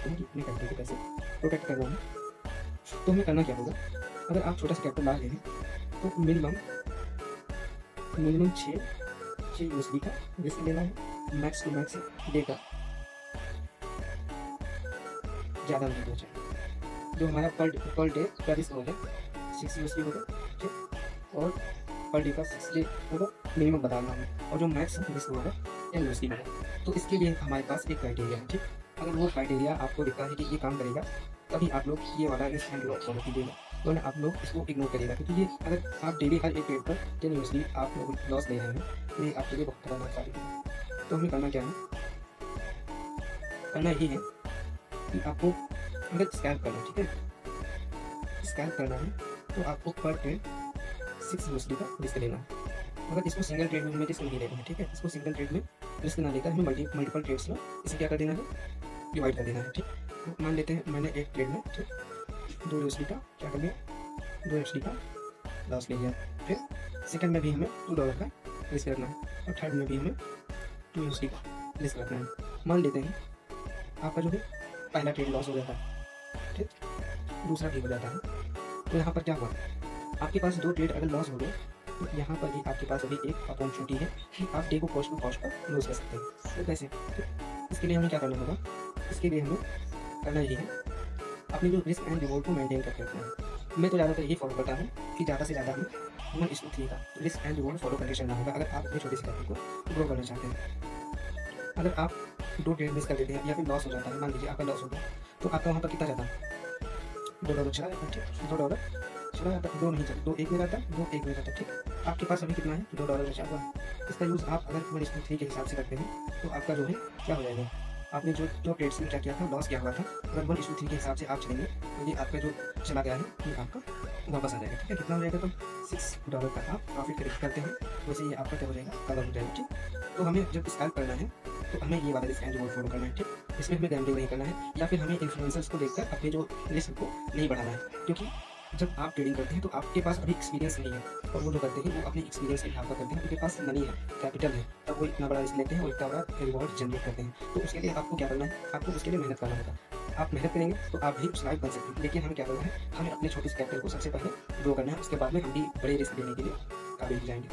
चाहते हैं कि अपने कैपिटल को कैसे प्रोटेक्ट करवाएँ, तो हमें करना क्या होगा? अगर आप छोटा सा कैपिटल ला रहे हैं, तो मिनिमम मिनिमम 6 यूएसडी का रिस्क लेना है, मैक्स टू मैक्स डे का ज़्यादा नहीं होना चाहिए। जो हमारा पर डे का रिस्क होगा 6 यूएसडी होगा, ठीक? और पर डे का 6 डे होगा, मिनिमम बताना है। और जो मैक्स रिस्क होगा 10 यूएसडी होगा। तो इसके लिए हमारे पास एक क्राइटेरिया है, ठीक? अगर वो क्राइटेरिया आपको दिखता है कि ये काम करेगा, तभी आप लोग ये वाला रिस्क एंड रिवॉर्ड फॉलो कीजिएगा, वरना आप लोग इसको इग्नोर करिएगा। क्योंकि ये अगर आप डेली हर एक ट्रेड पर 10 यूएसडी आप लोग लॉस ले रहे हैं, तो ये आपके लिए बहुत खतरनाक साबित है। तो हमें करना क्या है? करना यही है कि आपको अगर स्कैल्प करना है, ठीक है? स्कैल्प करना है तो आपको पर ट्रेड 6 यूएसडी का रिस्क लेना है। मगर इसको सिंगल ट्रेड में हमें रिस्क नहीं लेना है, ठीक है? इसको सिंगल ट्रेड में रिस्क ना लेकर हमें मल्टीपल ट्रेड्स में इसे क्या कर देना है? डिवाइड कर देना है, ठीक? तो मान लेते हैं मैंने एक ट्रेड में, ठीक, 2 यूएसडी का क्या कर लिया? 2 यूएसडी का लॉस ले लिया। फिर सेकंड में भी हमें $2 का रिस्क रखना है और थर्ड में भी हमें 2 यूएसडी का रिस्क रखना है। मान लेते हैं आपका जो है पहला ट्रेड लॉस हो जाता है, ठीक? दूसरा भी हो जाता है। तो यहाँ पर क्या हुआ? आपके पास 2 ट्रेड अगर लॉस हो गए, तो यहाँ पर भी आपके पास अभी एक अपॉर्चुनिटी है कि आप डे को कॉस्ट टू कॉस्ट पर लूज़ कर सकते हैं। तो कैसे? तो इसके लिए हमें क्या करना होगा? इसके लिए हमें करना यही है, अपनी जो रिस्क एंड रिवॉर्ड को मेंटेन करके रखना है। मैं तो ज़्यादातर यही फॉलो करता हूँ कि ज़्यादा से ज़्यादा हमें 1:3 का रिस्क एंड रिवॉर्ड फॉलो करके चलना होगा, अगर आप अपनी छोटी सी कैपिटल को ग्रो करना चाहते हैं। अगर आप 2 ट्रेड मिस कर देते हैं या फिर लॉस हो जाता है, मान लीजिए आपका लॉस हो गया, तो आपका वहाँ पर कितना जाता है? $2 चला जाता है, ठीक? $2 चला जाता है, 2 नहीं चला, 2 एक में जाता है, 2 एक में जाता है, ठीक? आपके पास अभी कितना है? $2 बचा हुआ है। इसका यूज़ आप अगर 1:3 के हिसाब से करते हैं, तो आपका जो है क्या हो जाएगा? आपने जो ट्रेड्स में क्या किया था, लॉस किया हुआ था, अगर 1:3 के हिसाब से आप चलेंगे, तो ये आपका जो चला गया है, ये आपका वापस आ जाएगा, ठीक है? कितना हो जाएगा? तो $6 का आप प्रॉफिट करते हैं, वैसे ये आपका क्या हो जाएगा? कवर हो जाएगा, ठीक? तो हमें जब स्कैल्प करना है, तो हमें ये वाला रिस्क एंड रिवॉर्ड फॉलो करना है, ठीक? इसमें हमें गैम्बलिंग नहीं करना है या फिर हमें इन्फ्लुएंसर्स को देखकर अपने जो रिस्क को नहीं बढ़ाना है। क्योंकि जब आप ट्रेडिंग करते हैं तो आपके पास अभी एक्सपीरियंस नहीं है, और वो जो करते हैं वो अपने एक्सपीरियंस के हिसाब का करते हैं। उनके पास मनी है, कैपिटल है, तब वो इतना बड़ा रिस्क लेते हैं और इतना बड़ा रिवॉर्ड जनरेट करते हैं। तो उसके लिए आपको क्या करना है? आपको उसके लिए मेहनत करना होगा। आप मेहनत करेंगे तो आप भी उस लायक बन सकते हैं। लेकिन हमें क्या करना है? हमें अपने छोटे से कैपिटल को सबसे पहले ग्रो करना है, उसके बाद में हम भी बड़े रिस्क लेने के लिए काबिल हो जाएंगे।